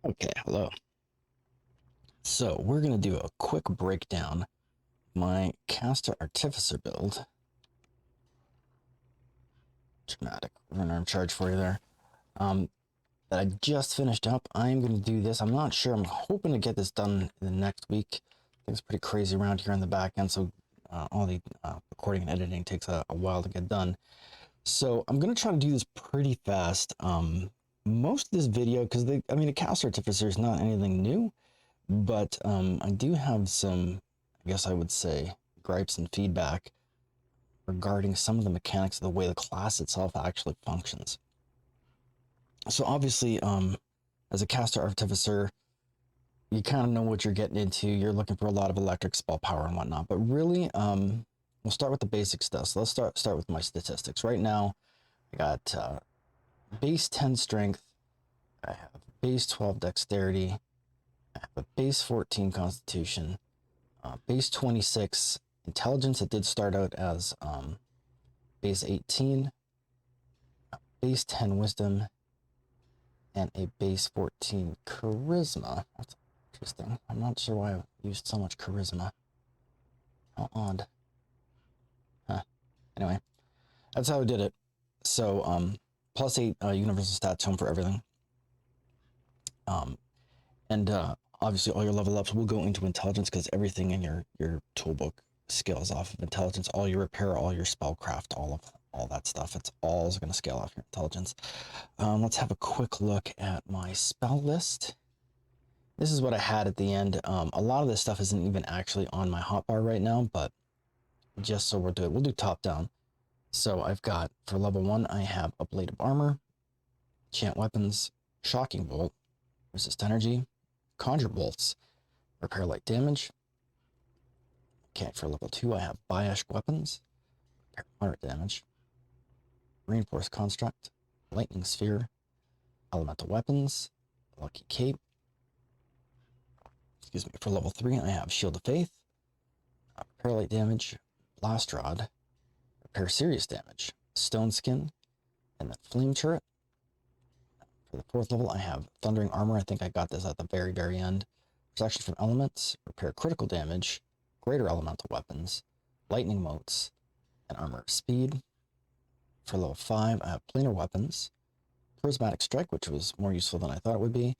Okay, hello. So we're gonna do a quick breakdown my caster artificer build. Dramatic runner charge for you there. That I just finished up. I'm gonna do this. I'm not sure. I'm hoping to get this done in the next week. Things pretty crazy around here in the back end, so all the recording and editing takes a while to get done. So I'm gonna try to do this pretty fast. Most of this video, because the caster artificer is not anything new. But I do have some, I guess I would say, gripes and feedback regarding some of the mechanics of the way the class itself actually functions. So obviously, as a caster artificer, you kind of know what you're getting into. You're looking for a lot of electric spell power and whatnot. But really, we'll start with the basic stuff. So let's start with my statistics. Right now, I got base 10 strength. I have base 12 dexterity. I have a base 14 constitution. Base 26 intelligence. It did start out as base 18, base 10 wisdom, and a base 14 charisma. That's interesting. I'm not sure why I used so much charisma. How odd. Huh. Anyway, that's how I did it. So plus 8 universal stat tome for everything. And obviously all your level ups will go into intelligence because everything in your toolbook scales off of intelligence. All your repair, all your spellcraft, all that stuff. It's all going to scale off your intelligence. Let's have a quick look at my spell list. This is what I had at the end. A lot of this stuff isn't even actually on my hotbar right now, but just so we'll do top down. So I've got, for level 1, I have a blade of armor, enchant weapons, shocking bolt, resist energy, conjure bolts, repair light damage. Okay, for level 2, I have Biash weapons, repair moderate damage, reinforced construct, lightning sphere, elemental weapons, lucky cape. Excuse me. For level 3, I have shield of faith, repair light damage, blast rod, repair serious damage, stone skin, and then flame turret. For the 4th level, I have thundering armor. I think I got this at the very end. Protection from elements, repair critical damage, greater elemental weapons, lightning motes, and armor speed. For level 5, I have planar weapons, prismatic strike, which was more useful than I thought it would be,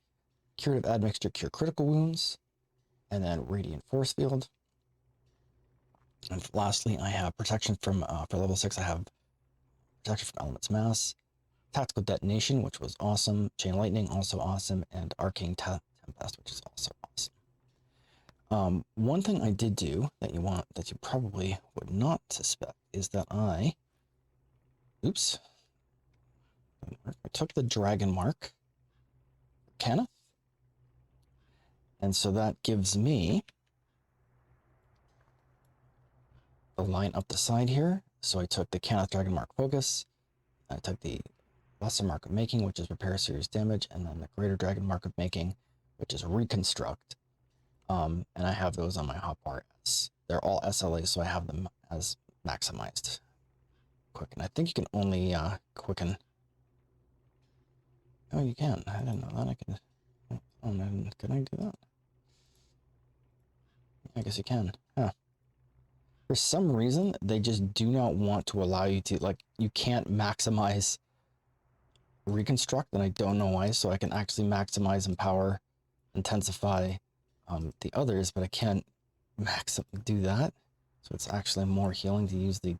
curative admixture, cure critical wounds, and then radiant force field. And lastly, I have protection from, for level 6, I have protection from elements mass, tactical detonation, which was awesome, chain lightning, also awesome, and arcane tempest, which is also awesome. One thing I did do that you probably would not suspect is that I took the dragon mark, Kenneth, and so that gives me the line up the side here. So I took the Kenneth dragon mark focus, I took the lesser mark of making, which is repair serious damage, and then the greater dragon mark of making, which is reconstruct. And I have those on my hotbar as they're all SLAs, so I have them as maximized. Quicken. I think you can only quicken. Oh, you can. I didn't know that. I could. Oh, man, can I do that? I guess you can. Huh. For some reason, they just do not want to allow you to, like, you can't maximize reconstruct, and I don't know why. So I can actually maximize empower, intensify the others, but I can't do that. So it's actually more healing to use the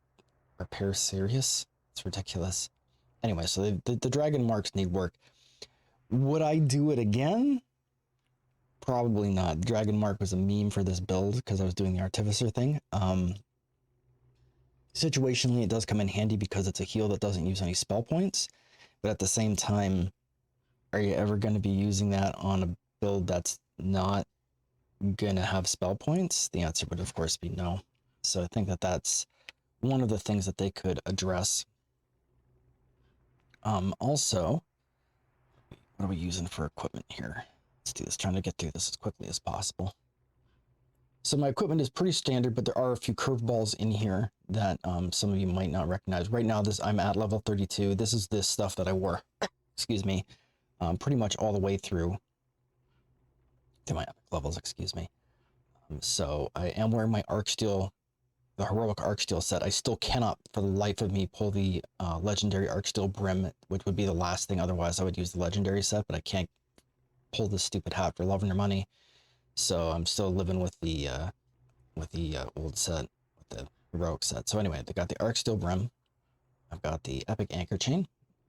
repair serious. It's ridiculous. Anyway, so the dragon marks need work. Would I do it again? Probably not. Dragon mark was a meme for this build because I was doing the artificer thing. Situationally, it does come in handy because it's a heal that doesn't use any spell points. But at the same time, are you ever going to be using that on a build that's not going to have spell points? The answer would, of course, be no. So I think that that's one of the things that they could address. Also, what are we using for equipment here? Let's do this, trying to get through this as quickly as possible. So my equipment is pretty standard, but there are a few curveballs in here that some of you might not recognize. Right now, I'm at level 32. This is this stuff that I wore, excuse me, pretty much all the way through. to my epic levels, excuse me. So I am wearing my Arc Steel, the heroic Arc Steel set. I still cannot, for the life of me, pull the legendary Arc Steel Brim, which would be the last thing. Otherwise, I would use the legendary set, but I can't pull this stupid hat for love and money. So I'm still living with the old set, with the heroic set. So anyway, they got the Arc Steel Brim. I've got the Epic Anchor Chain.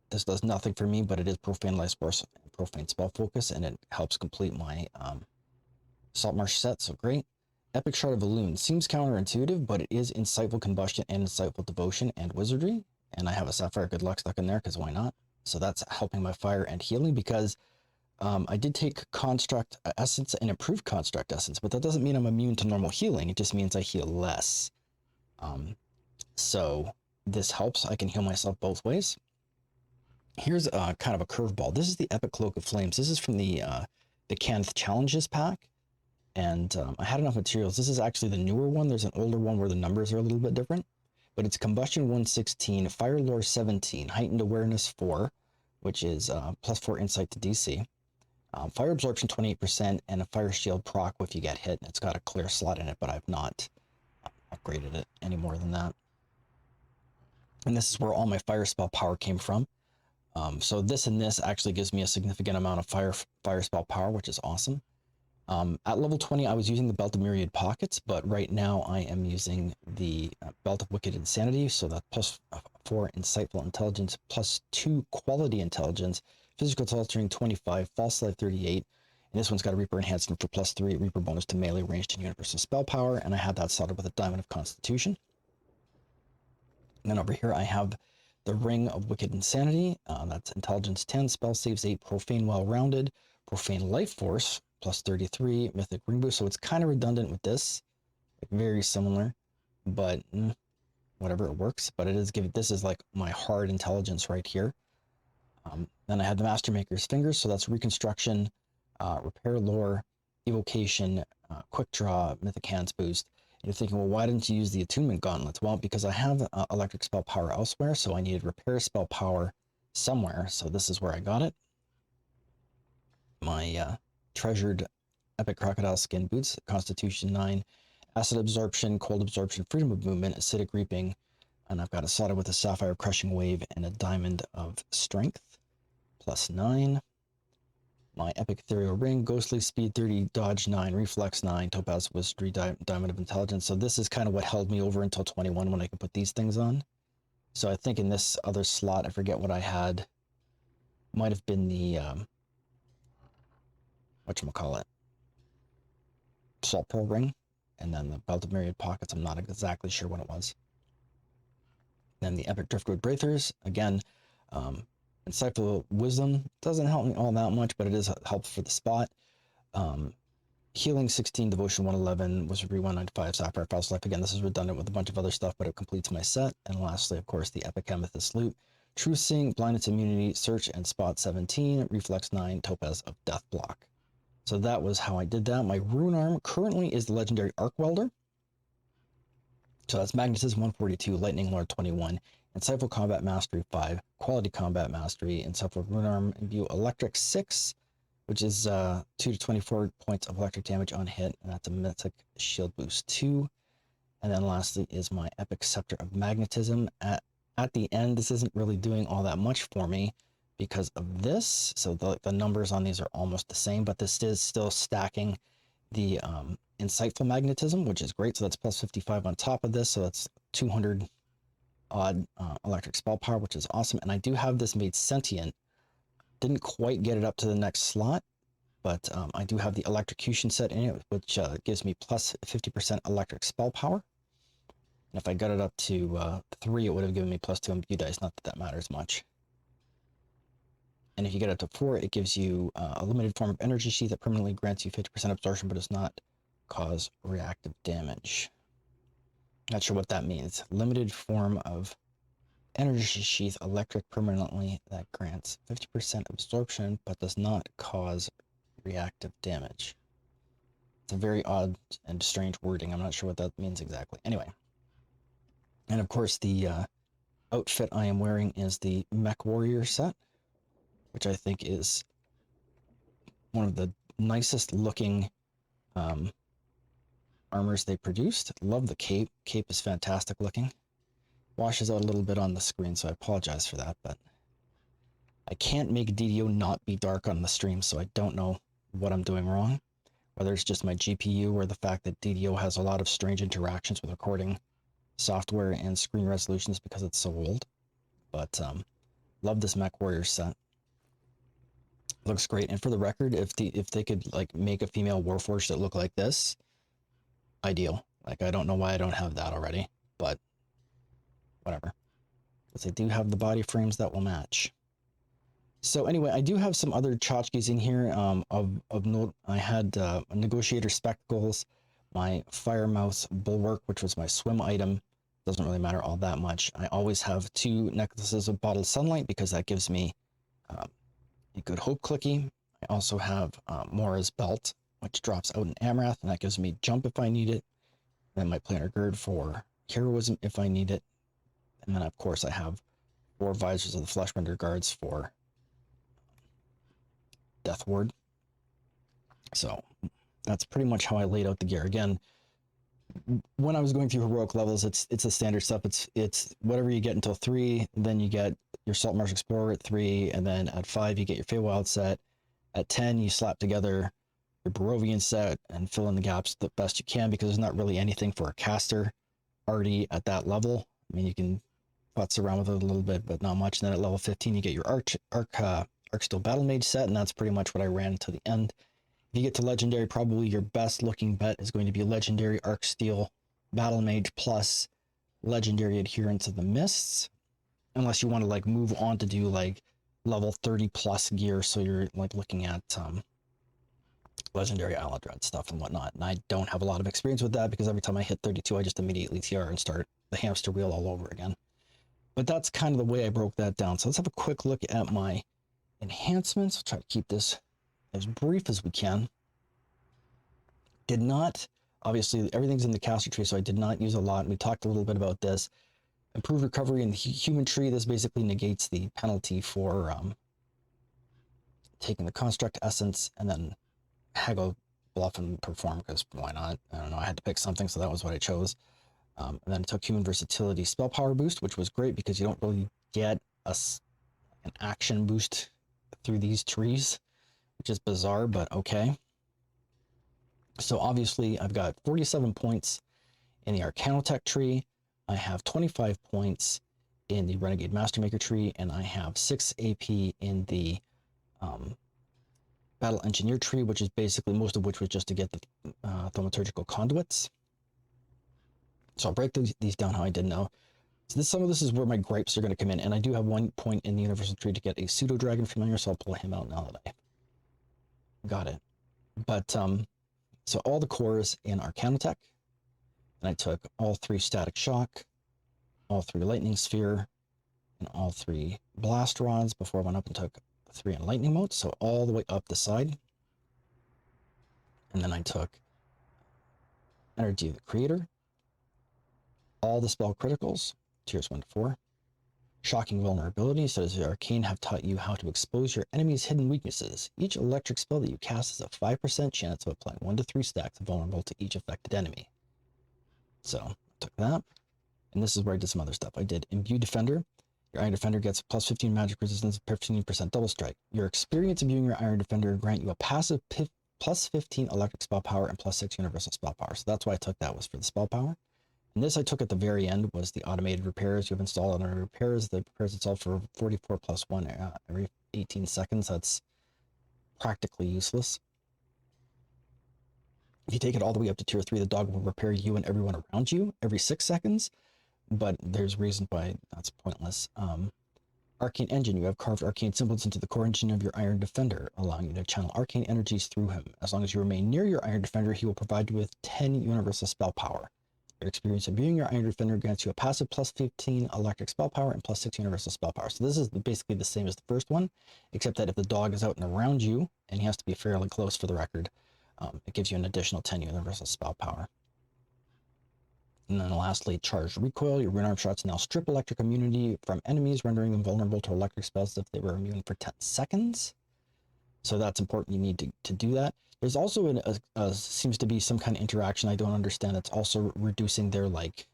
This does nothing for me, but it is Profane Life Force and Profane Spell Focus, and it helps complete my Saltmarsh set, so great. Epic Shard of Elune seems counterintuitive, but it is Insightful Combustion and Insightful Devotion and Wizardry, and I have a Sapphire Good Luck stuck in there, because why not? So that's helping my fire and healing, because I did take Construct Essence and Improved Construct Essence, but that doesn't mean I'm immune to normal healing, it just means I heal less. So this helps, I can heal myself both ways. Here's kind of a curveball. This is the Epic Cloak of Flames. This is from the Canth Challenges pack. And I had enough materials. This is actually the newer one. There's an older one where the numbers are a little bit different. But it's Combustion 116, Fire Lore 17, Heightened Awareness 4, which is +4 Insight to DC. Fire Absorption 28%, and a Fire Shield proc if you get hit. It's got a clear slot in it, but I've not upgraded it any more than that. And this is where all my fire spell power came from. So this and this actually gives me a significant amount of fire spell power, which is awesome. At level 20, I was using the Belt of Myriad Pockets, but right now I am using the Belt of Wicked Insanity, so that's +4 Insightful Intelligence, +2 Quality Intelligence, Physical Altering 25, False Life 38, and this one's got a Reaper Enhancement for +3, Reaper bonus to melee, ranged, and universal spell power, and I had that started with a Diamond of Constitution. And then over here I have the Ring of Wicked Insanity, that's Intelligence 10, Spell Saves 8, Profane Well-Rounded, Profane Life Force, +33, Mythic Ring Boost, so it's kind of redundant with this, like very similar, but whatever, it works. But it is this is like my hard intelligence right here. Then I have the Master Maker's Fingers, so that's Reconstruction, Repair Lore, Evocation, Quick Draw, Mythic Hands Boost. And you're thinking, well, why didn't you use the Attunement Gauntlets? Well, because I have Electric Spell Power elsewhere, so I needed Repair Spell Power somewhere, so this is where I got it. My treasured Epic Crocodile Skin Boots, Constitution 9, Acid Absorption, Cold Absorption, Freedom of Movement, Acidic Reaping, and I've got a slotted with a Sapphire Crushing Wave and a Diamond of Strength, +9. My Epic Ethereal Ring, Ghostly Speed 30, Dodge 9, Reflex 9, Topaz Wizardry, Diamond of Intelligence. So this is kind of what held me over until 21 when I could put these things on. So I think in this other slot, I forget what I had, might have been the, whatchamacallit, Salt Pearl Ring, and then the Belt of Myriad Pockets. I'm not exactly sure what it was. Then the Epic Driftwood Braithers, again, Insightful Wisdom doesn't help me all that much, but it is helpful for the spot. Healing 16, Devotion 111, Wizardry 195, Sapphire False Life. Again, this is redundant with a bunch of other stuff, but it completes my set. And lastly, of course, the Epic Amethyst Loot, True Seeing, Blindness Immunity, Search and Spot 17, Reflex 9, Topaz of Death Block. So that was how I did that. My Rune Arm currently is the legendary Arc Welder. So that's Magnetism 142, Lightning Lord 21, Insightful Combat Mastery 5, Quality Combat Mastery, Insightful Rune Arm, Imbue Electric 6, which is 2 to 24 points of electric damage on hit, and that's a Mythic Shield Boost 2. And then lastly is my Epic Scepter of Magnetism. At the end, this isn't really doing all that much for me because of this. So the numbers on these are almost the same, but this is still stacking the Insightful Magnetism, which is great. So that's +55 on top of this. So that's 200 odd electric spell power, which is awesome. And I do have this made sentient. Didn't quite get it up to the next slot, but I do have the electrocution set in it, which gives me +50% electric spell power. And if I got it up to 3, it would have given me +2 imbue dice. Not that that matters much. And if you get up to 4, it gives you a limited form of energy sheath that permanently grants you 50% absorption, but does not cause reactive damage. Not sure what that means. Limited form of energy sheath, electric permanently, that grants 50% absorption, but does not cause reactive damage. It's a very odd and strange wording. I'm not sure what that means exactly. Anyway. And of course, the outfit I am wearing is the Mech Warrior set, which I think is one of the nicest looking armors they produced. Love the cape. Cape is fantastic looking. Washes out a little bit on the screen, so I apologize for that, but I can't make DDO not be dark on the stream, so I don't know what I'm doing wrong. Whether it's just my GPU or the fact that DDO has a lot of strange interactions with recording software and screen resolutions because it's so old. But love this Mech Warrior set. Looks great. And for the record, if they could like make a female Warforged that look like this, ideal. Like, I don't know why I don't have that already, but whatever. Because they do have the body frames that will match. So anyway, I do have some other tchotchkes in here of note. I had Negotiator Spectacles, my Firemouth Bulwark, which was my swim item. Doesn't really matter all that much. I always have 2 necklaces of Bottled Sunlight because that gives me a good Hope Clicky. I also have Mora's Belt, which drops out in Amaranth, and that gives me Jump if I need it. And then my Planar Gird for Heroism if I need it. And then, of course, I have 4 Visors of the Fleshbender Guards for Death Ward. So that's pretty much how I laid out the gear. Again, when I was going through heroic levels, it's the standard stuff. It's whatever you get until 3, then you get your Saltmarsh Explorer at 3, and then at 5 you get your Feywild set. At 10 you slap together your Barovian set and fill in the gaps the best you can, because there's not really anything for a caster already at that level. I mean, you can futz around with it a little bit, but not much. And then at level 15 you get your Arcsteel Battle Mage set, and that's pretty much what I ran until the end. If you get to Legendary, probably your best looking bet is going to be Legendary Arcsteel Battle Mage plus Legendary Adherence of the Mists, unless you want to like move on to do like level 30 plus gear, so you're like looking at Legendary Aladred stuff and whatnot. And I don't have a lot of experience with that because every time I hit 32 I just immediately TR and start the hamster wheel all over again. But that's kind of the way I broke that down. So let's have a quick look at my enhancements. I'll try to keep this as brief as we can. Did not, obviously everything's in the caster tree, so I did not use a lot. We talked a little bit about this. Improved recovery in the human tree. This basically negates the penalty for taking the construct essence and then haggle, bluff, and perform, because why not? I don't know, I had to pick something, so that was what I chose. And then I took human versatility spell power boost, which was great because you don't really get an action boost through these trees, which is bizarre, but okay. So obviously I've got 47 points in the Arcanotech tree. I have 25 points in the Renegade Mastermaker tree, and I have 6 AP in the Battle Engineer tree, which is basically most of which was just to get the thaumaturgical conduits. So I'll break these down how I did now. So some of this is where my gripes are going to come in, and I do have 1 point in the Universal tree to get a Pseudo Dragon Familiar, so I'll pull him out now that I got it. But so all the cores in Arcanotech, and I took all 3 Static Shock, all 3 Lightning Sphere, and all 3 Blast Rods before I went up and took 3 in Lightning Mode, so all the way up the side. And then I took Energy of the Creator, all the spell criticals, tiers 1 to 4, Shocking Vulnerability, so does the Arcane have taught you how to expose your enemy's hidden weaknesses. Each electric spell that you cast has a 5% chance of applying 1 to 3 stacks vulnerable to each affected enemy. So I took that, and this is where I did some other stuff. I did Imbue Defender. Your Iron Defender gets plus 15 magic resistance, 15% double strike. Your experience imbuing your Iron Defender grant you a passive plus 15 electric spell power and plus 6 universal spell power. So that's why I took that, was for the spell power. And this I took at the very end was the automated repairs. You have installed on repairs. The repairs itself for 44 plus 1 every 18 seconds. That's practically useless. If you take it all the way up to tier 3, the dog will repair you and everyone around you every 6 seconds. But there's reason why that's pointless. Arcane Engine. You have carved arcane symbols into the core engine of your Iron Defender, allowing you to channel arcane energies through him. As long as you remain near your Iron Defender, he will provide you with 10 universal spell power. Your experience of viewing your Iron Defender grants you a passive plus 15 electric spell power and plus 6 universal spell power. So this is basically the same as the first one, except that if the dog is out and around you, and he has to be fairly close for the record, it gives you an additional 10 universal spell power. And then lastly, Charged Recoil. Your Rune Arm shots now strip electric immunity from enemies, rendering them vulnerable to electric spells if they were immune for 10 seconds. So that's important. You need to do that. There's also seems to be some kind of interaction I don't understand that's also reducing their like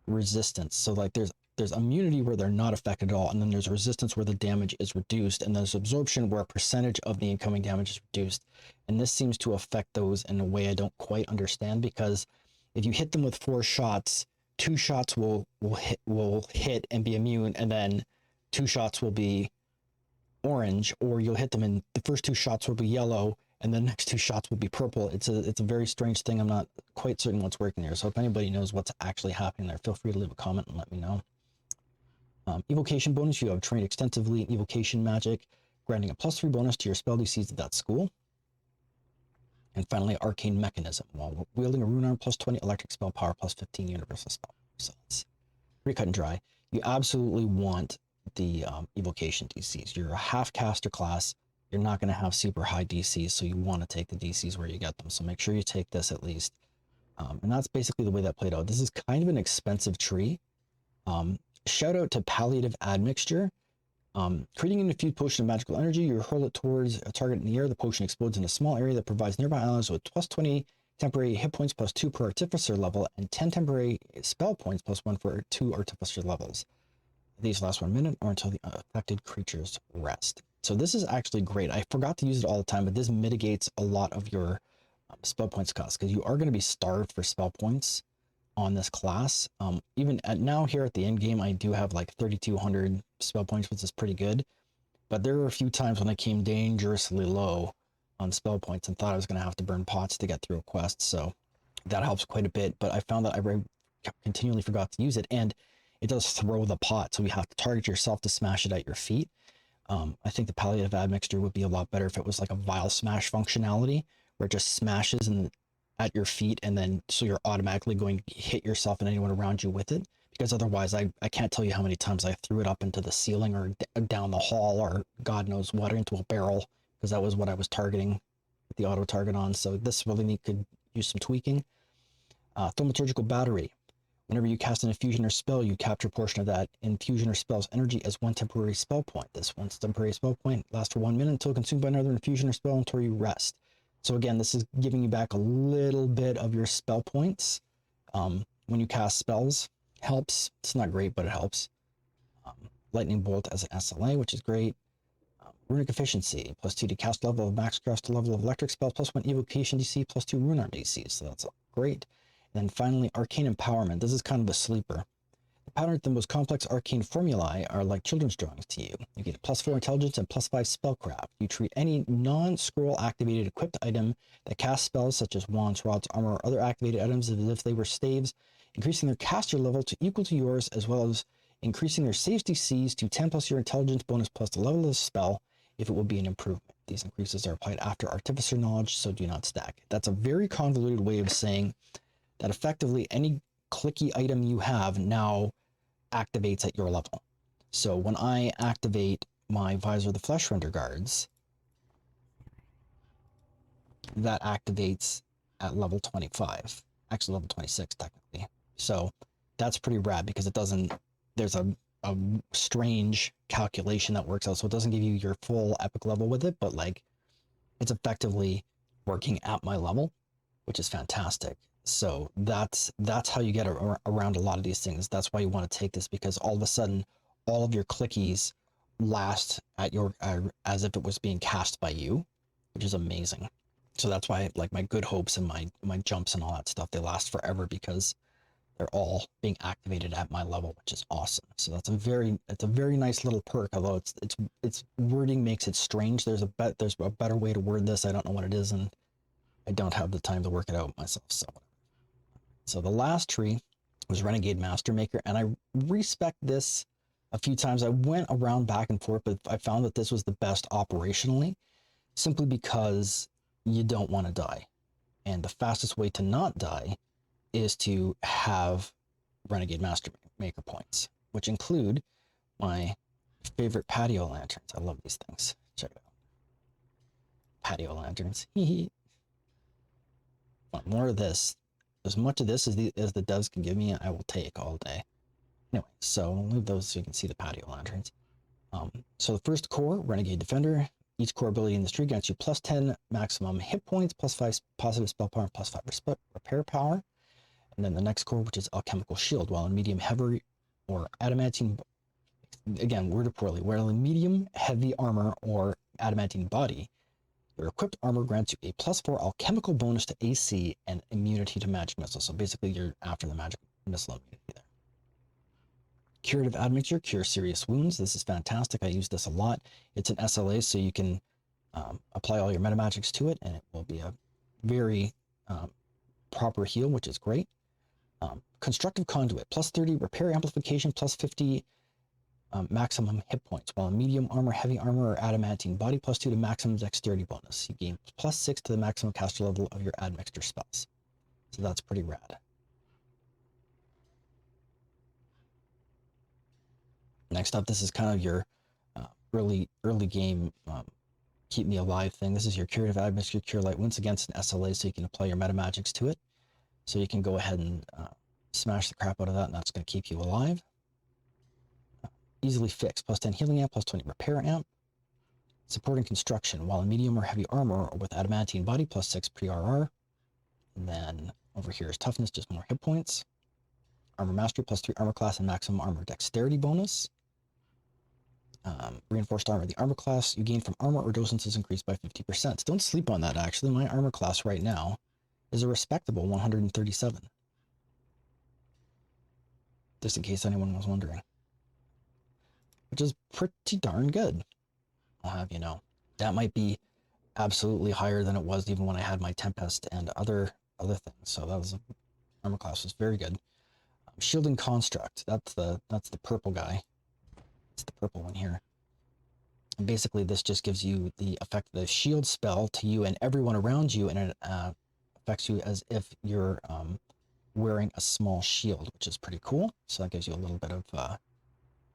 resistance. So like there's immunity where they're not affected at all, and then there's resistance where the damage is reduced, and there's absorption where a percentage of the incoming damage is reduced. And this seems to affect those in a way I don't quite understand, because if you hit them with 4 shots, 2 shots will hit and be immune, and then 2 shots will be orange, or you'll hit them and the first 2 shots will be yellow and the next 2 shots will be purple. It's a very strange thing. I'm not quite certain what's working there. So if anybody knows what's actually happening there, feel free to leave a comment and let me know. Evocation bonus, you have trained extensively in evocation magic, granting a +3 bonus to your spell DCs at that school. And finally, arcane mechanism, while wielding a rune arm, +20 electric spell power, +15 universal spell. So it's pretty cut and dry. You absolutely want the evocation DCs. You're a half caster class. You're not going to have super high DCs, so you want to take the DCs where you get them. So make sure you take this at least. And that's basically the way that played out. This is kind of an expensive tree. Shout out to Palliative Admixture. Creating an infused potion of magical energy, you hurl it towards a target in the air. The potion explodes in a small area that provides nearby allies with +20 temporary hit points +2 per Artificer level, and 10 temporary spell points +1 for 2 Artificer levels. These last 1 minute or until the affected creatures rest. So this is actually great. I forgot to use it all the time, but this mitigates a lot of your spell points cost, because you are going to be starved for spell points on this class. Even at now here at the end game, I do have like 3,200 spell points, which is pretty good. But there were a few times when I came dangerously low on spell points and thought I was going to have to burn pots to get through a quest. So that helps quite a bit. But I found that I continually forgot to use it, and it does throw the pot. So you have to target yourself to smash it at your feet. I think the Palliative Admixture would be a lot better if it was like a Vile Smash functionality, where it just smashes at your feet, and then so you're automatically going to hit yourself and anyone around you with it. Because otherwise, I can't tell you how many times I threw it up into the ceiling or down the hall or God knows what, into a barrel, because that was what I was targeting the auto target on. So this really could use some tweaking. Thaumaturgical Battery. Whenever you cast an infusion or spell, you capture a portion of that infusion or spell's energy as 1 temporary spell point. This 1 temporary spell point lasts for 1 minute until consumed by another infusion or spell until you rest. So again, this is giving you back a little bit of your spell points when you cast spells. Helps. It's not great, but it helps. Lightning Bolt as an SLA, which is great. Runic Efficiency, +2 to cast level of max cast level of electric spells, +1 evocation DC, +2 rune arm DC. So that's great. And then finally, Arcane Empowerment. This is kind of a sleeper. The pattern of the most complex arcane formulae are like children's drawings to you. You get a +4 intelligence and +5 spellcraft. You treat any non-scroll activated equipped item that casts spells such as wands, rods, armor, or other activated items as if they were staves, increasing their caster level to equal to yours, as well as increasing their saves DCs to 10 plus your intelligence bonus plus the level of the spell, if it will be an improvement. These increases are applied after Artificer knowledge, so do not stack. That's a very convoluted way of saying that effectively any clicky item you have now activates at your level. So when I activate my Visor of the Fleshrender guards, that activates at level 25. Actually, level 26, technically. So that's pretty rad, because it doesn't, there's a strange calculation that works out. So it doesn't give you your full epic level with it, but like it's effectively working at my level, which is fantastic. So that's how you get around a lot of these things. That's why you want to take this, because all of a sudden, all of your clickies last at your as if it was being cast by you, which is amazing. So that's why like my good hopes and my jumps and all that stuff, they last forever, because they're all being activated at my level, which is awesome. So that's it's a very nice little perk, although its wording makes it strange. There's a better way to word this. I don't know what it is, and I don't have the time to work it out myself. So the last tree was Renegade Master Maker, and I respec this a few times. I went around back and forth, but I found that this was the best operationally, simply because you don't want to die. And the fastest way to not die is to have Renegade Master Maker points, which include my favorite patio lanterns. I love these things. Check it out. Patio lanterns. Want more of this. As much of this as the devs can give me, I will take all day. Anyway, so I'll leave those so you can see the patio lanterns. So the first core, Renegade Defender, Each core ability in this tree grants you plus 10 maximum hit points, plus 5 positive spell power, and plus 5 repair power. And then the next core, which is Alchemical Shield, while in medium heavy or adamantine, again, worded poorly, while in medium heavy armor or adamantine body, your equipped armor grants you a plus 4 alchemical bonus to AC and immunity to magic missiles. So basically, you're after the magic missile immunity there. Curative Admixture, cure serious wounds. This is fantastic. I use this a lot. It's an SLA, so you can apply all your meta magics to it, and it will be a very proper heal, which is great. Constructive Conduit, plus 30 repair amplification, plus 50 maximum hit points, while in medium armor, heavy armor, or adamantine body, plus 2 to maximum dexterity bonus. You gain plus 6 to the maximum caster level of your admixture spells. So that's pretty rad. Next up, this is kind of your early game keep me alive thing. This is your Curative Admixture, Cure Light Wounds against an SLA, so you can apply your meta magics to it. So you can go ahead and smash the crap out of that, and that's going to keep you alive. Easily fixed, plus 10 healing amp, plus 20 repair amp. Supporting construction, while in medium or heavy armor or with adamantine body, plus 6 pre-RR. And then over here is toughness, just more hit points. Armor mastery, plus 3 armor class and maximum armor dexterity bonus. Reinforced armor, the armor class you gain from armor or docents is increased by 50%. Don't sleep on that, actually. My armor class right now is a respectable 137. Just in case anyone was wondering. Which is pretty darn good, I'll have you know. That might be absolutely higher than it was even when I had my Tempest and other things. So that was armor class was very good. Shielding Construct, that's the purple guy. It's the purple one here. And basically this just gives you the effect of the shield spell to you and everyone around you, and it affects you as if you're wearing a small shield, which is pretty cool. So that gives you a little bit of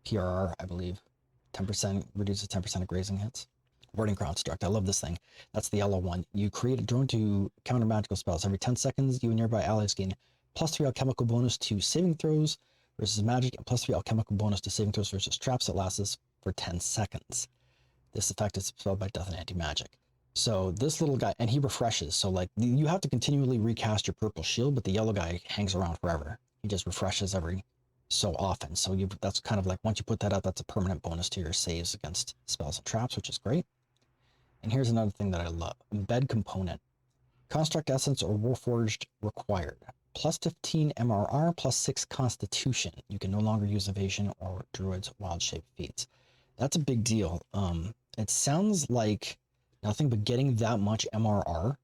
PRR, I believe. 10%, reduces 10% of grazing hits. Warding Construct, I love this thing. That's the yellow one. You create a drone to counter magical spells. Every 10 seconds, you and nearby allies gain plus 3 alchemical bonus to saving throws versus magic, and plus 3 alchemical bonus to saving throws versus traps that lasts for 10 seconds. This effect is spelled by death and anti-magic. So this little guy, and he refreshes. So like you have to continually recast your purple shield, but the yellow guy hangs around forever. He just refreshes every so often. So that's kind of like, once you put that up, that's a permanent bonus to your saves against spells and traps, which is great. And here's another thing that I love. Embed Component. Construct Essence or Warforged required. Plus 15 MRR, plus 6 Constitution. You can no longer use Evasion or Druid's Wild Shape feats. That's a big deal. It sounds like nothing, but getting that much MRR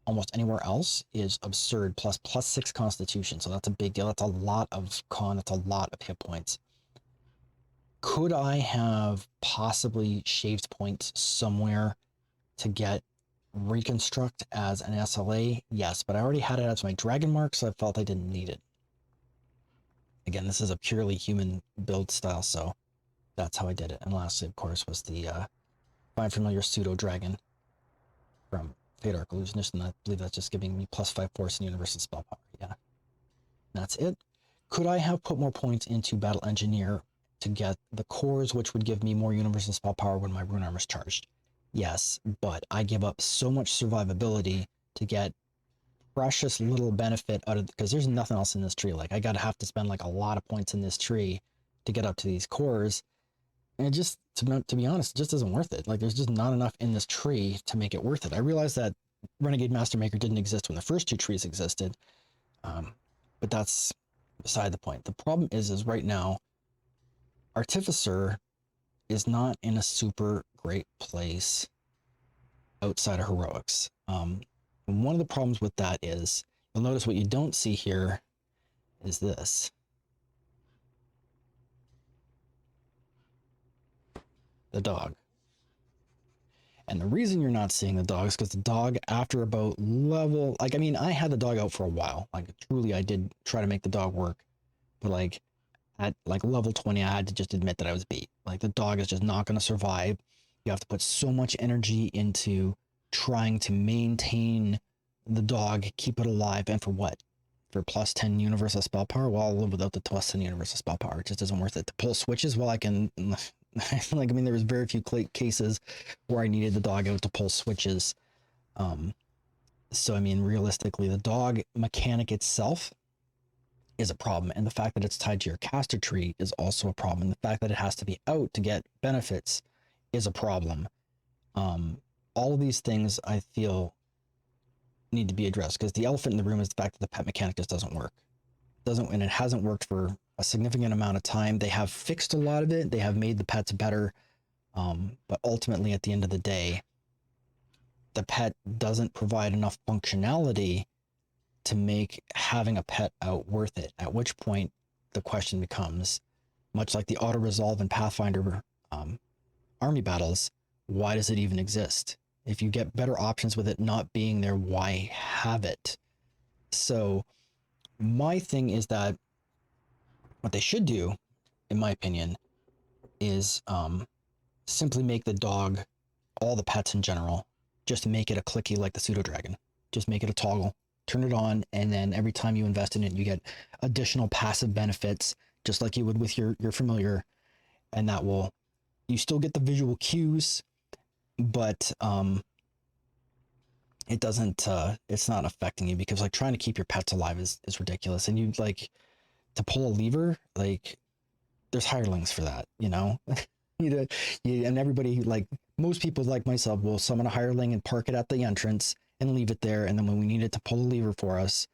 almost anywhere else is absurd. Plus 6 Constitution, so that's a big deal. That's a lot of con. That's a lot of hit points. Could I have possibly shaved points somewhere to get Reconstruct as an SLA? Yes, but I already had it as my Dragon Mark, so I felt I didn't need it. Again, this is a purely human build style, so that's how I did it. And lastly, of course, was the Find Familiar Pseudo Dragon from Fate Arc Illusionist, and I believe that's just giving me plus 5 force and universal spell power. Yeah, that's it. Could I have put more points into Battle Engineer to get the cores, which would give me more universal spell power when my rune armor is charged? Yes, but I give up so much survivability to get precious little benefit out of, because there's nothing else in this tree. Like I gotta have to spend like a lot of points in this tree to get up to these cores, and it just, to be honest, it just isn't worth it. Like there's just not enough in this tree to make it worth it. I realized that Renegade Master Maker didn't exist when the first 2 trees existed, but that's beside the point. The problem is right now Artificer is not in a super great place outside of heroics. And one of the problems with that is, you'll notice what you don't see here is this. The dog. And the reason you're not seeing the dog is because the dog, after about level, like, I mean, I had the dog out for a while. Like, truly, I did try to make the dog work. But, like, at, like, level 20, I had to just admit that I was beat. Like, the dog is just not going to survive. You have to put so much energy into trying to maintain the dog, keep it alive, and for what? For plus 10 universal spell power? Well, I'll live without the plus 10 universal spell power. It just isn't worth it. To pull switches, well, I can Like, I mean, there was very few cases where I needed the dog out to pull switches. So, I mean, realistically, the dog mechanic itself is a problem. And the fact that it's tied to your caster tree is also a problem. And the fact that it has to be out to get benefits is a problem. All of these things I feel need to be addressed, because the elephant in the room is the fact that the pet mechanic just doesn't work. And it hasn't worked for a significant amount of time. They have fixed a lot of it. They have made the pets better. But ultimately, at the end of the day, the pet doesn't provide enough functionality to make having a pet out worth it. At which point, the question becomes, much like the auto resolve in Pathfinder army battles, why does it even exist? If you get better options with it not being there, why have it? So my thing is that what they should do, in my opinion, is simply make the dog, all the pets in general, just make it a clicky like the pseudo dragon. Just make it a toggle, turn it on, and then every time you invest in it, you get additional passive benefits, just like you would with your familiar. And that will, you still get the visual cues, but it doesn't, it's not affecting you, because like trying to keep your pets alive is ridiculous. And you like to pull a lever, like there's hirelings for that, you know? And everybody, like most people like myself, will summon a hireling and park it at the entrance and leave it there. And then when we need it to pull the lever for us,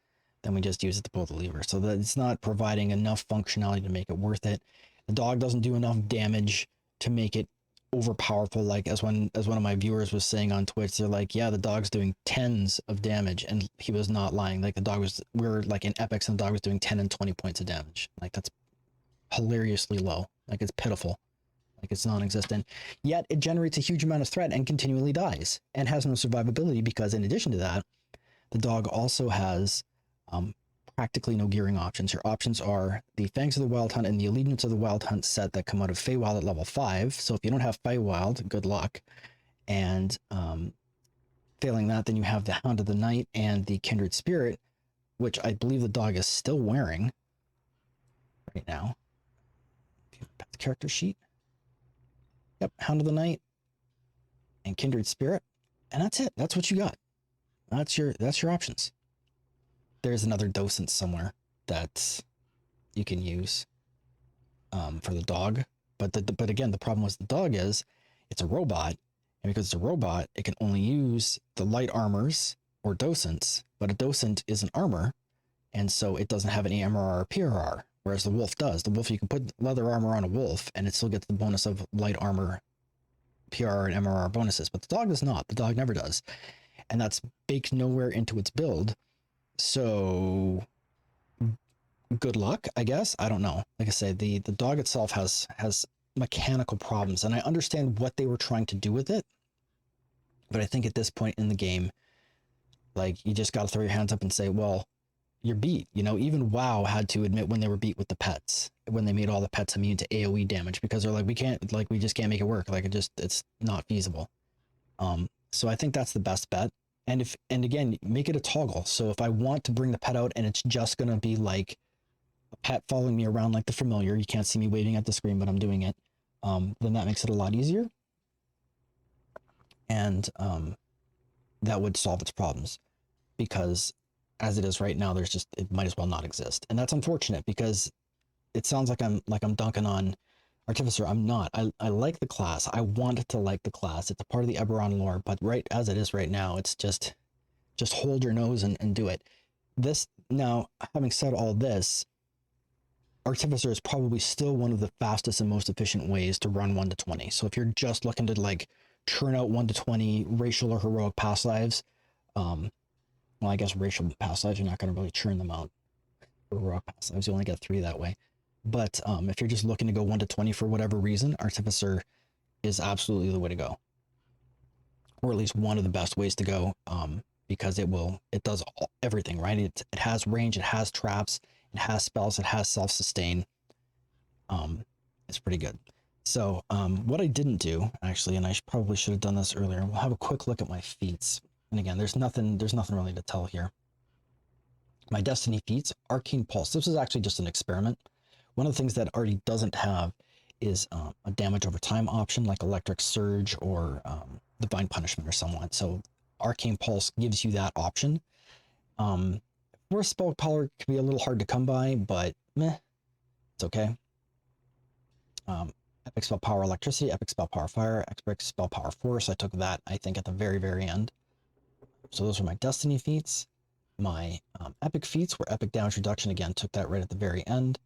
then we just use it to pull the lever. So that it's not providing enough functionality to make it worth it. The dog doesn't do enough damage to make it overpowerful. Like as one of my viewers was saying on Twitch, they're like, yeah, the dog's doing tens of damage, and he was not lying. Like we were like in epics and the dog was doing 10 and 20 points of damage. Like that's hilariously low. Like it's pitiful. Like it's non-existent. Yet it generates a huge amount of threat and continually dies and has no survivability, because in addition to that, the dog also has practically no gearing options. Your options are the Fangs of the Wild Hunt and the Allegiance of the Wild Hunt set that come out of Feywild at level 5. So if you don't have Feywild, good luck. And failing that, then you have the Hound of the Night and the Kindred Spirit, which I believe the dog is still wearing right now. The character sheet. Yep, Hound of the Night and Kindred Spirit. And that's it. That's what you got. That's your options. There's another docent somewhere that you can use for the dog. But again, the problem with the dog is it's a robot. And because it's a robot, it can only use the light armors or docents. But a docent is an armor. And so it doesn't have any MRR or PRR. Whereas the wolf does. The wolf, you can put leather armor on a wolf and it still gets the bonus of light armor, PRR, and MRR bonuses. But the dog does not. The dog never does. And that's baked nowhere into its build. So good luck, I guess. I don't know. Like I said, the dog itself has mechanical problems, and I understand what they were trying to do with it. But I think at this point in the game, like, you just got to throw your hands up and say, well, you're beat. You know, even WoW had to admit when they were beat with the pets, when they made all the pets immune to AoE damage, because they're like, we just can't make it work. Like, it's not feasible. So I think that's the best bet. And again, make it a toggle. So if I want to bring the pet out and it's just going to be like a pet following me around like the familiar, you can't see me waving at the screen, but I'm doing it. Then that makes it a lot easier. And that would solve its problems, because as it is right now, it might as well not exist. And that's unfortunate, because it sounds like I'm dunking on Artificer. I'm not. I like the class. I want to like the class. It's a part of the Eberron lore, but right as it is right now, it's just hold your nose and do it. Now, having said all this, Artificer is probably still one of the fastest and most efficient ways to run 1 to 20. So if you're just looking to like churn out 1 to 20 racial or heroic past lives, well, I guess racial past lives, you're not going to really churn them out. Heroic past lives, you only get 3 that way. But if you're just looking to go 1 to 20 for whatever reason, Artificer is absolutely the way to go. Or at least one of the best ways to go, because it does everything, right? It has range, it has traps, it has spells, it has self-sustain. It's pretty good. So what I didn't do, actually, and I probably should have done this earlier, we'll have a quick look at my feats. And again, there's nothing really to tell here. My Destiny feats, Arcane Pulse. This is actually just an experiment. One of the things that Artie doesn't have is a damage over time option like Electric Surge or Divine Punishment or somewhat. So Arcane Pulse gives you that option. Force Spell Power can be a little hard to come by, but meh, it's okay. Epic Spell Power Electricity, Epic Spell Power Fire, Epic Spell Power Force. I took that, I think, at the very, very end. So those were my Destiny feats. My Epic feats were Epic Damage Reduction. Again, took that right at the very end.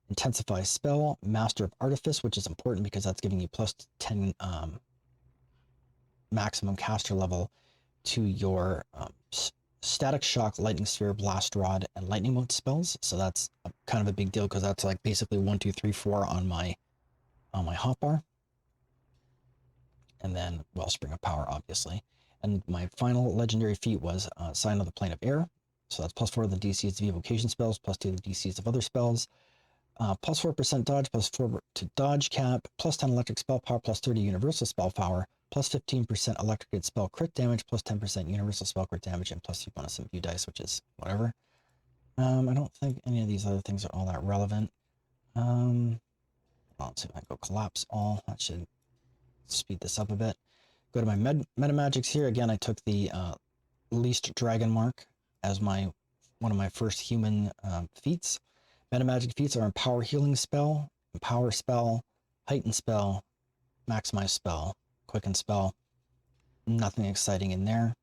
Intensify Spell, Master of Artifice, which is important because that's giving you plus 10 maximum caster level to your Static Shock, Lightning Sphere, Blast Rod, and Lightning Mode spells. So that's kind of a big deal because that's like basically 1, 2, 3, 4 on my hotbar. And then Wellspring of Power, obviously. And my final legendary feat was Sign of the Plane of Air. So that's plus 4 of the DCs of evocation spells, plus 2 of the DCs of other spells. Plus 4% dodge, plus 4 to dodge cap, plus 10 electric spell power, plus 30 universal spell power, plus 15% electric spell crit damage, plus 10% universal spell crit damage, and plus 2 bonus and view dice, which is whatever. I don't think any of these other things are all that relevant. Let's see if I can go collapse all. That should speed this up a bit. Go to my meta magics here. Again, I took the least dragon mark as one of my first human feats. Meta magic feats are Empower Healing Spell, Empower Spell, Heighten Spell, Maximize Spell, Quicken Spell. Nothing exciting in there.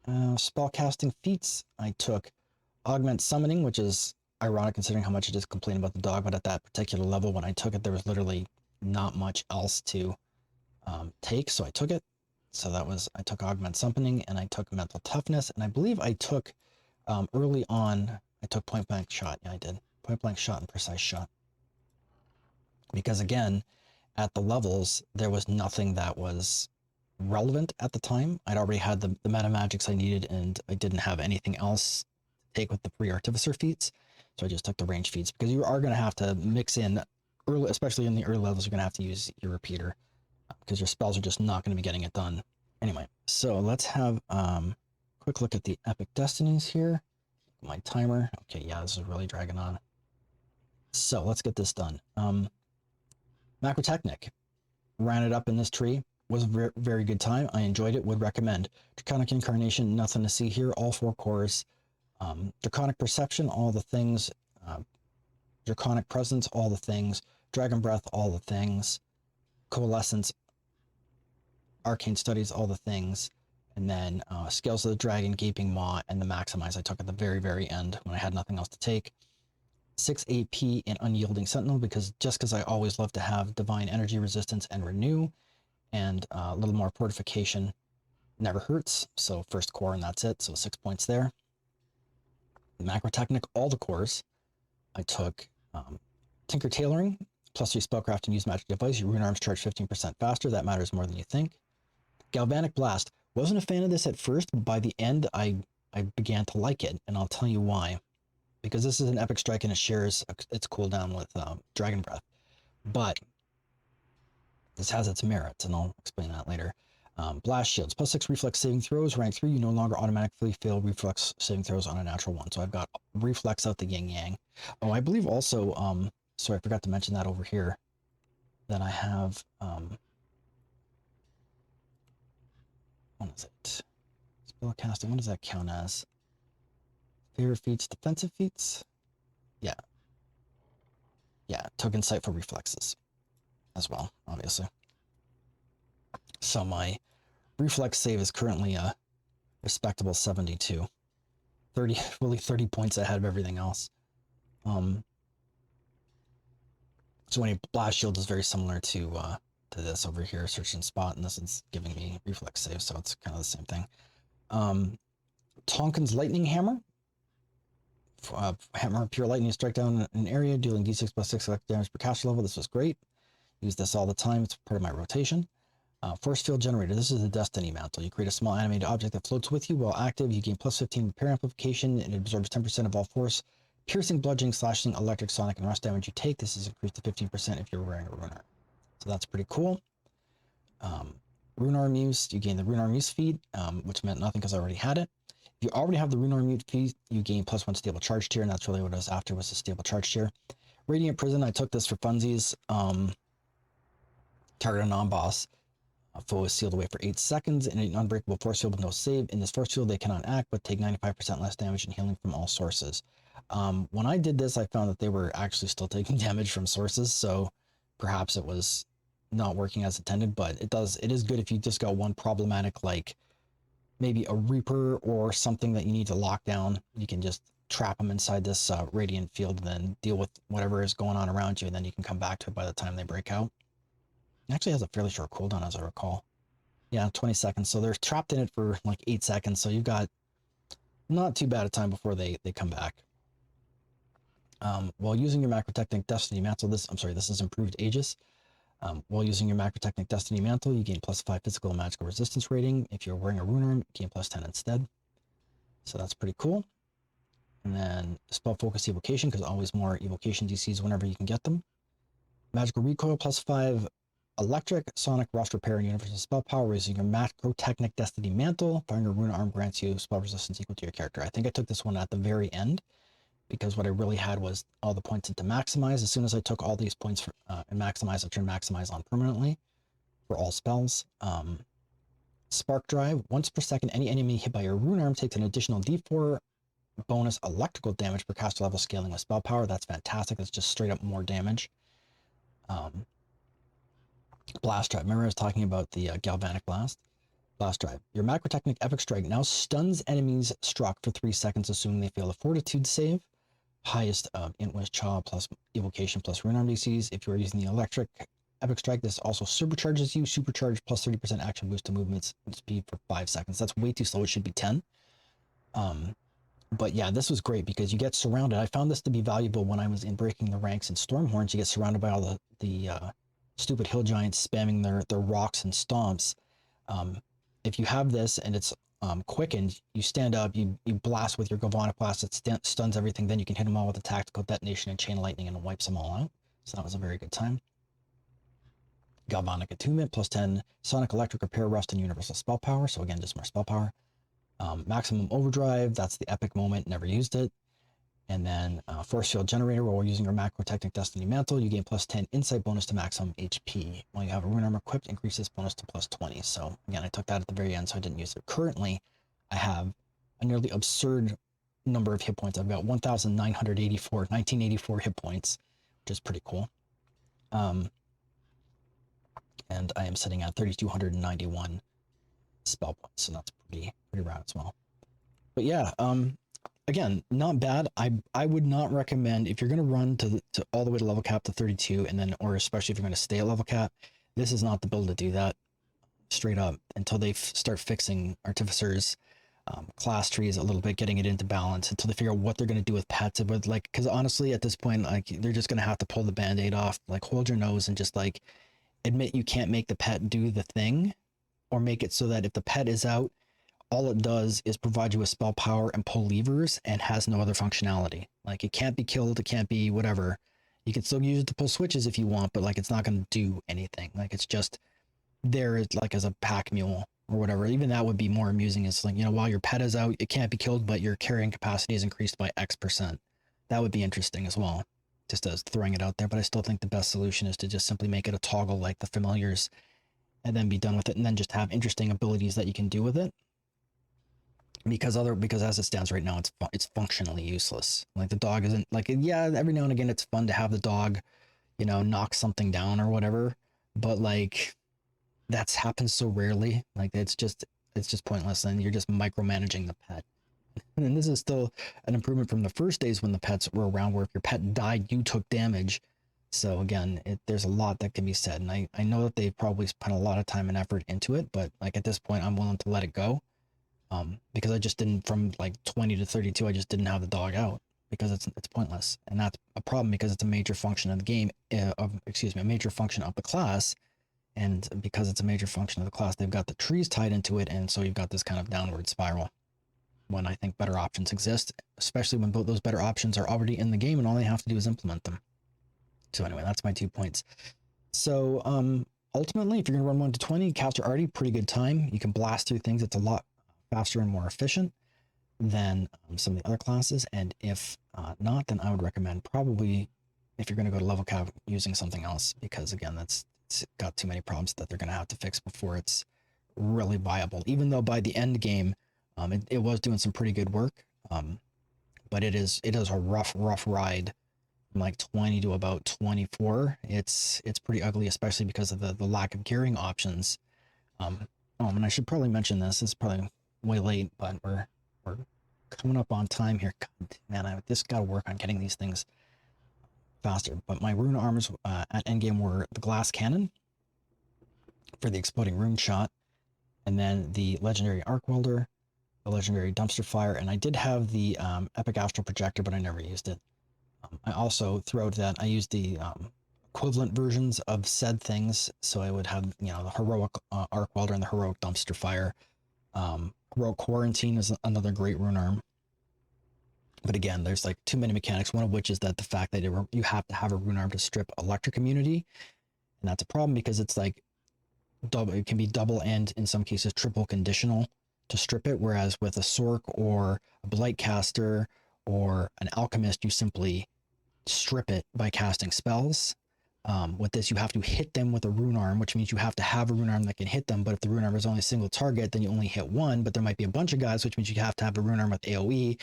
Spellcasting feats, I took Augment Summoning, which is ironic considering how much I just complained about the dog, but at that particular level when I took it, there was literally not much else to take, so I took it. So I took Augment Summoning, and I took Mental Toughness, and I believe I took early on, I took Point Blank Shot. Yeah, I did. Point Blank Shot and Precise Shot. Because again, at the levels, there was nothing that was relevant at the time. I'd already had the meta magics I needed, and I didn't have anything else to take with the pre-Artificer feats. So I just took the range feats, because you are going to have to mix in, early, especially in the early levels, you're going to have to use your repeater, because your spells are just not going to be getting it done. Anyway, so let's have a quick look at the Epic Destinies here. My timer. Okay, yeah, this is really dragging on. So let's get this done. Macrotechnic. Ran it up in this tree. Was a very good time. I enjoyed it. Would recommend. Draconic Incarnation, nothing to see here. All 4 cores. Draconic Perception, all the things. Draconic Presence, all the things. Dragon Breath, all the things. Coalescence, Arcane Studies, all the things. And then Scales of the Dragon, Gaping Maw, and the Maximize I took at the very, very end when I had nothing else to take. 6 AP in Unyielding Sentinel, because I always love to have Divine Energy Resistance and Renew, and a little more Fortification never hurts. So first core, and that's it. So 6 points there. Macrotechnic, all the cores. I took Tinker Tailoring, plus 3 Spellcraft and Use Magic Device. Your Rune Arms charge 15% faster. That matters more than you think. Galvanic Blast. Wasn't a fan of this at first, but by the end, I began to like it, and I'll tell you why. Because this is an epic strike and it shares its cooldown with Dragon Breath. But this has its merits, and I'll explain that later. Blast Shields. Plus 6 reflex saving throws. Rank 3, you no longer automatically fail reflex saving throws on a natural 1. So I've got reflex out the yin-yang. Oh, I believe also, sorry, I forgot to mention that over here, that I have, what is it? Spellcasting, what does that count as? Favorite feats, defensive feats? Yeah. Yeah, token sight for reflexes as well, obviously. So my reflex save is currently a respectable 72. 30 points ahead of everything else. So when Blast Shield is very similar to this over here, Search and Spot, and this is giving me reflex save, so it's kind of the same thing. Tonkin's Lightning Hammer. Hammer Pure Lightning, strike down an area, dealing d6 plus 6 electric damage per caster level. This was great. Use this all the time. It's part of my rotation. Force Field Generator. This is the Destiny Mantle. You create a small animated object that floats with you. While active, you gain plus 15 repair amplification. It absorbs 10% of all force, piercing, bludgeoning, slashing, electric, sonic, and rust damage you take. This is increased to 15% if you're wearing a Rune Arm. So that's pretty cool. Rune Arm use. You gain the Rune Arm use feat, which meant nothing because I already had it. If you already have the Rune Arm feat, you gain plus 1 stable charge tier, and that's really what I was after, was a stable charge tier. Radiant Prison, I took this for funsies. Target a non-boss. Foe is sealed away for 8 seconds in an unbreakable force field with no save. In this force field, they cannot act, but take 95% less damage and healing from all sources. When I did this, I found that they were actually still taking damage from sources, so perhaps it was not working as intended, but it is good if you just got one problematic, like maybe a Reaper or something that you need to lock down. You can just trap them inside this radiant field and then deal with whatever is going on around you, and then you can come back to it by the time they break out. It actually has a fairly short cooldown, as I recall. Yeah, 20 seconds. So they're trapped in it for like 8 seconds. So you've got not too bad a time before they come back. While using your Macrotechnic Destiny Mantle, this is Improved Aegis. While using your Macrotechnic Destiny Mantle, you gain +5 physical and magical resistance rating. If you're wearing a rune arm, you gain +10 instead. So that's pretty cool. And then Spell Focus Evocation, because always more evocation DCs whenever you can get them. Magical Recoil +5 Electric, Sonic, Rust Repair, and Universal Spell Power. Using your Macrotechnic Destiny Mantle, firing a rune arm grants you spell resistance equal to your character. I think I took this one at the very end, because what I really had was all the points into Maximize. As soon as I took all these points in Maximize, I turned Maximize on permanently for all spells. Spark Drive. Once per second, any enemy hit by your rune arm takes an additional D4 bonus electrical damage per caster level, scaling with spell power. That's fantastic. That's just straight up more damage. Blast Drive. Remember I was talking about the Galvanic Blast? Blast Drive. Your Macrotechnic Epic Strike now stuns enemies struck for 3 seconds, assuming they fail a Fortitude save. Highest Int Wish Chaw plus Evocation plus Rune Arm DCs. If you are using the Electric Epic Strike, this also supercharges you. Supercharge plus 30% action boost to movement speed for 5 seconds. That's way too slow. It should be 10. But yeah, this was great because you get surrounded. I found this to be valuable when I was in Breaking the Ranks in Stormhorns. You get surrounded by all the stupid hill giants spamming their rocks and stomps. If you have this and it's quickened, you stand up, you blast with your Galvanic Blast, it stuns everything, then you can hit them all with a Tactical Detonation and Chain Lightning and it wipes them all out. So that was a very good time. Galvanic Attunement, +10 Sonic, Electric, Repair, Rust, and Universal Spell Power. So again, just more spell power. Maximum Overdrive, that's the epic moment, never used it. And then Force Field Generator, while we're using our Macrotechnic Destiny Mantle, you gain +10 insight bonus to maximum HP. While you have a rune arm equipped, increase this bonus to +20. So again, I took that at the very end, so I didn't use it. Currently, I have a nearly absurd number of hit points. I've got 1984 hit points, which is pretty cool. And I am sitting at 3,291 spell points, so that's pretty rad as well. But yeah, again, not bad. I would not recommend, if you're going to run to all the way to level cap to 32, and then, or especially if you're going to stay at level cap, this is not the build to do that straight up until they start fixing Artificer's class trees a little bit, getting it into balance, until they figure out what they're going to do with pets. But like, because honestly, at this point, like, they're just going to have to pull the band-aid off, like hold your nose and just like admit you can't make the pet do the thing, or make it so that if the pet is out, all it does is provide you with spell power and pull levers and has no other functionality. Like, it can't be killed, it can't be whatever. You can still use it to pull switches if you want, but like, it's not going to do anything. Like, it's just there, like as a pack mule or whatever. Even that would be more amusing. It's like, you know, while your pet is out, it can't be killed, but your carrying capacity is increased by X%. That would be interesting as well, just as throwing it out there. But I still think the best solution is to just simply make it a toggle like the familiars and then be done with it, and then just have interesting abilities that you can do with it. Because as it stands right now, it's functionally useless. Like, the dog isn't, like, yeah, every now and again it's fun to have the dog, you know, knock something down or whatever, but like, that's happens so rarely. Like, it's just pointless, and you're just micromanaging the pet. And this is still an improvement from the first days when the pets were around, where if your pet died, you took damage. So again, there's a lot that can be said, and I know that they've probably spent a lot of time and effort into it, but like, at this point, I'm willing to let it go. Because I just didn't, from like 20 to 32, I just didn't have the dog out, because it's pointless. And that's a problem, because it's a major function of the game, a major function of the class. And because it's a major function of the class, they've got the trees tied into it, and so you've got this kind of downward spiral, when I think better options exist, especially when both those better options are already in the game and all they have to do is implement them. So anyway, that's my 2 points. So ultimately, if you're going to run 1 to 20, Caster Artie, pretty good time. You can blast through things. It's a lot faster and more efficient than some of the other classes. And if not, then I would recommend probably if you're going to go to level cap using something else, because again, it's got too many problems that they're going to have to fix before it's really viable. Even though by the end game, it was doing some pretty good work, but it is a rough ride from like 20 to about 24. It's pretty ugly, especially because of the lack of gearing options. And I should probably mention this. It's probably way late, but we're coming up on time here. God, man, I just got to work on getting these things faster. But my rune armors at endgame were the glass cannon for the exploding rune shot, and then the legendary arc welder, the legendary dumpster fire, and I did have the epic astral projector, but I never used it. I also, throughout that, I used the equivalent versions of said things, so I would have, you know, the heroic arc welder and the heroic dumpster fire. Heroic quarantine is another great rune arm. But again, there's like too many mechanics, one of which is that the fact that you have to have a rune arm to strip electric immunity. And that's a problem because it's like double, it can be double and in some cases triple conditional to strip it. Whereas with a Sork or a Blight caster or an alchemist, you simply strip it by casting spells. With this, you have to hit them with a rune arm, which means you have to have a rune arm that can hit them. But if the rune arm is only a single target, then you only hit one. But there might be a bunch of guys, which means you have to have a rune arm with AoE,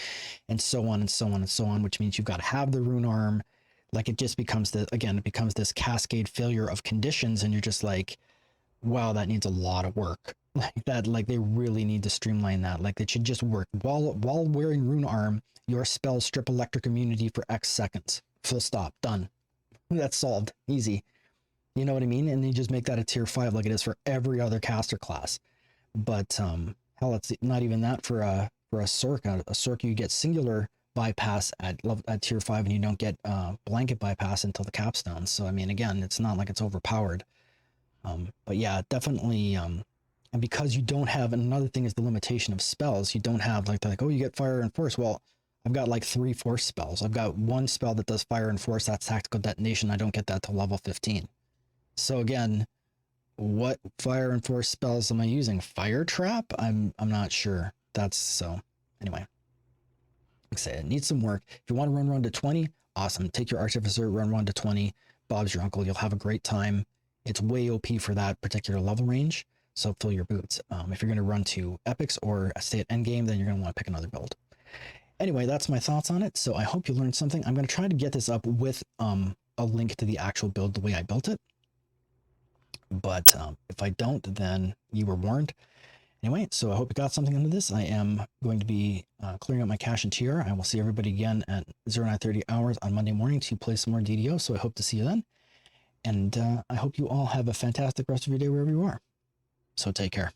and so on and so on and so on, which means you've got to have the rune arm. Like it just becomes it becomes this cascade failure of conditions, and you're just like, wow, that needs a lot of work. Like they really need to streamline that. Like it should just work. While wearing rune arm, your spells strip electric immunity for X seconds. Full stop. Done. That's solved. Easy. You know what I mean? And you just make that a tier 5 like it is for every other caster class. But hell, it's not even that for a Sork. A Sork, you get singular bypass at tier 5 and you don't get blanket bypass until the capstone. So I mean, again, it's not like it's overpowered. But yeah, definitely and because you don't have, and another thing is the limitation of spells. You don't have like oh, you get fire and force. Well, I've got like 3 force spells. I've got one spell that does fire and force. That's tactical detonation. I don't get that till level 15. So again, what fire and force spells am I using? Fire trap? I'm not sure. That's so. Anyway, like I say, it needs some work. If you want to run to 20, awesome. Take your Artificer, run to 20. Bob's your uncle. You'll have a great time. It's way OP for that particular level range. So fill your boots. If you're going to run to epics or stay at endgame, then you're going to want to pick another build. Anyway, that's my thoughts on it. So I hope you learned something. I'm going to try to get this up with a link to the actual build the way I built it. But if I don't, then you were warned. Anyway, so I hope you got something out of this. I am going to be clearing out my cache and tier. I will see everybody again at 0930 hours on Monday morning to play some more DDO. So I hope to see you then. And I hope you all have a fantastic rest of your day wherever you are. So take care.